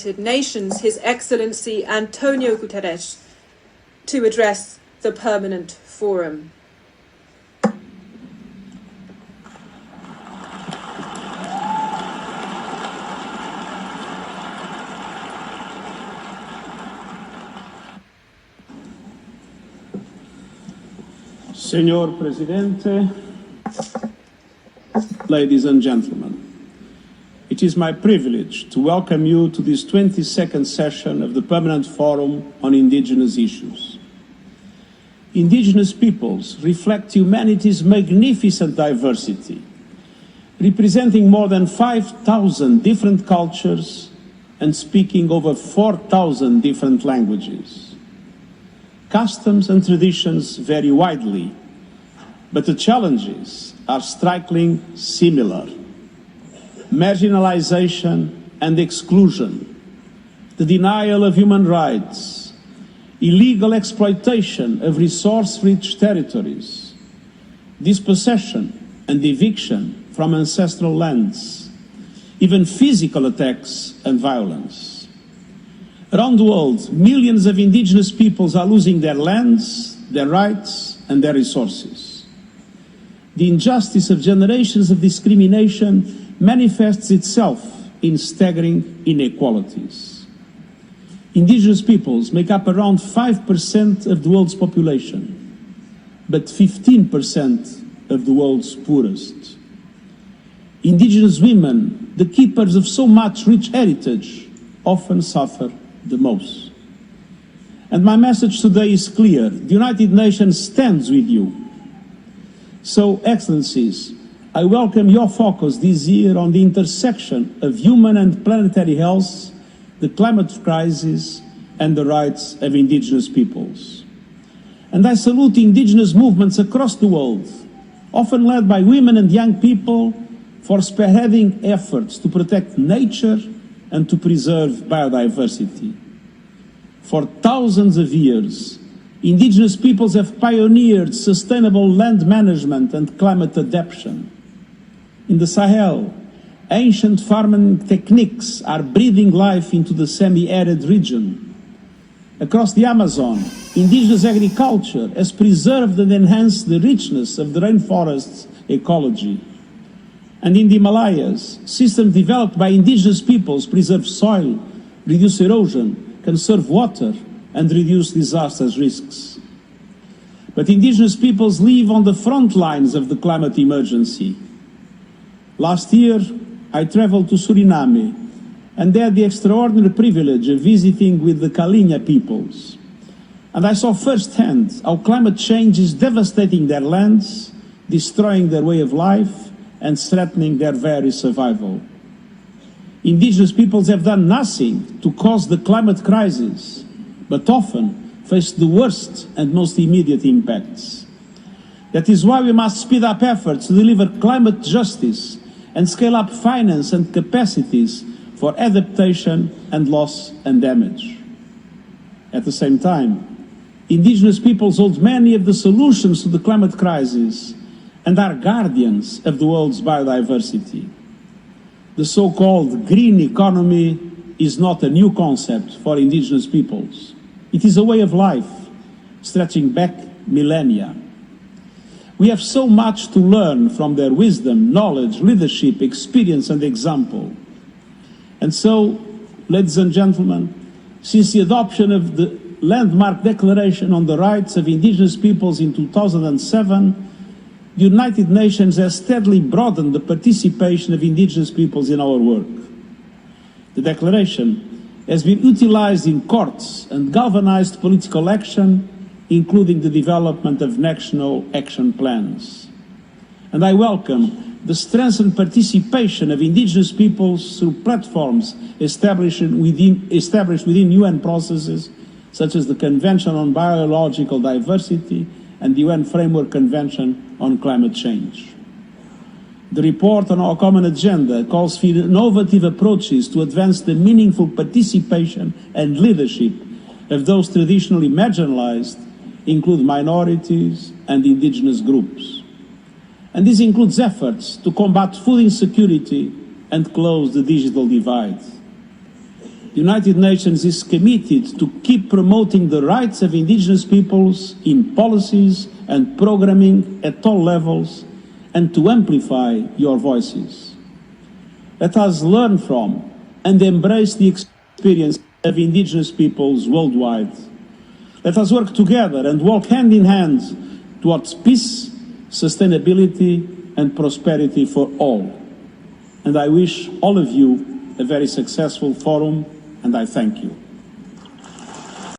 United Nations, His Excellency António Guterres, to address the Permanent Forum. Senor Presidente, ladies and gentlemen, it is my privilege to welcome you to this 22nd session of the Permanent Forum on Indigenous Issues. Indigenous peoples reflect humanity's magnificent diversity, representing more than 5,000 different cultures and speaking over 4,000 different languages. Customs and traditions vary widely, but the challenges are strikingly similar. Marginalization and exclusion, the denial of human rights, illegal exploitation of resource-rich territories, dispossession and eviction from ancestral lands, even physical attacks and violence. Around the world, millions of indigenous peoples are losing their lands, their rights, and their resources. The injustice of generations of discrimination manifests itself in staggering inequalities. Indigenous peoples make up around 5% of the world's population, but 15% of the world's poorest. Indigenous women, the keepers of so much rich heritage, often suffer the most. And my message today is clear. The United Nations stands with you. So, Excellencies, I welcome your focus this year on the intersection of human and planetary health, the climate crisis, and the rights of indigenous peoples. And I salute indigenous movements across the world, often led by women and young people, for spearheading efforts to protect nature and to preserve biodiversity. For thousands of years, indigenous peoples have pioneered sustainable land management and climate adaptation. In the Sahel, ancient farming techniques are breathing life into the semi-arid region. Across the Amazon, indigenous agriculture has preserved and enhanced the richness of the rainforest's ecology. And in the Himalayas, systems developed by indigenous peoples preserve soil, reduce erosion, conserve water, and reduce disaster risks. But indigenous peoples live on the front lines of the climate emergency. Last year, I traveled to Suriname and had the extraordinary privilege of visiting with the Kalinya peoples. And I saw firsthand how climate change is devastating their lands, destroying their way of life, and threatening their very survival. Indigenous peoples have done nothing to cause the climate crisis, but often face the worst and most immediate impacts. That is why we must speed up efforts to deliver climate justice and scale up finance and capacities for adaptation and loss and damage. At the same time, indigenous peoples hold many of the solutions to the climate crisis and are guardians of the world's biodiversity. The so-called green economy is not a new concept for indigenous peoples. It is a way of life, stretching back millennia. We have so much to learn from their wisdom, knowledge, leadership, experience, and example. And so, ladies and gentlemen, since the adoption of the landmark Declaration on the Rights of Indigenous Peoples in 2007, the United Nations has steadily broadened the participation of indigenous peoples in our work. The Declaration has been utilized in courts and galvanized political action, including the development of national action plans. And I welcome the strengthened participation of indigenous peoples through platforms established within UN processes, such as the Convention on Biological Diversity and the UN Framework Convention on Climate Change. The report on our common agenda calls for innovative approaches to advance the meaningful participation and leadership of those traditionally marginalized, include minorities and indigenous groups. And this includes efforts to combat food insecurity and close the digital divide. the United Nations is committed to keep promoting the rights of indigenous peoples in policies and programming at all levels and to amplify your voices. Let us learn from and embrace the experience of indigenous peoples worldwide. Let us work together and walk hand in hand towards peace, sustainability and prosperity for all. And I wish all of you a very successful forum, and I thank you.